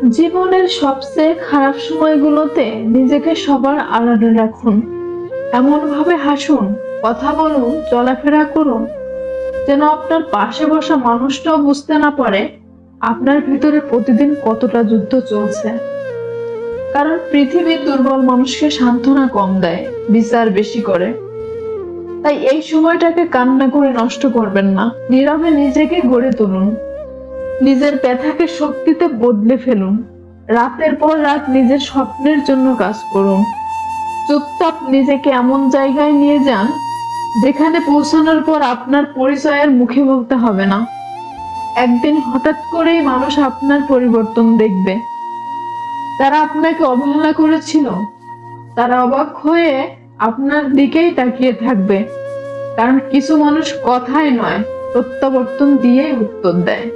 জীবনের সবচেয়ে খারাপ সময়গুলোতে নিজেকে সবার আড়ালে রাখুন। এমন ভাবে হাসুন, কথা বলুন, চলাফেরা করুন যেন আপনার পাশে বসা মানুষটাও বুঝতে না পারে আপনার ভিতরে প্রতিদিন কতটা যুদ্ধ চলছে। কারণ পৃথিবী দুর্বল মানুষকে সান্ত্বনা কম দেয়, বিচার বেশি করে। তাই এই সময়টাকে কান্না করে নষ্ট করবেন না, নীরবে নিজেকে গড়ে তুলুন। নিজের ব্যথাকে শক্তিতে বদলে ফেলুন। রাতের পর রাত নিজের স্বপ্নের জন্য কাজ করুন। চুপচাপ নিজেকে এমন জায়গায় নিয়ে যান যেখানে পৌঁছানোর পর আপনার পরিচয়ের মুখে বলতে হবে না। একদিন হঠাৎ করেই মানুষ আপনার পরিবর্তন দেখবে। তারা আপনাকে অবহেলা করেছিল, তারা অবাক হয়ে আপনার দিকেই তাকিয়ে থাকবে। কারণ কিছু মানুষ কথায় নয়, প্রত্যাবর্তন দিয়েই উত্তর দেয়।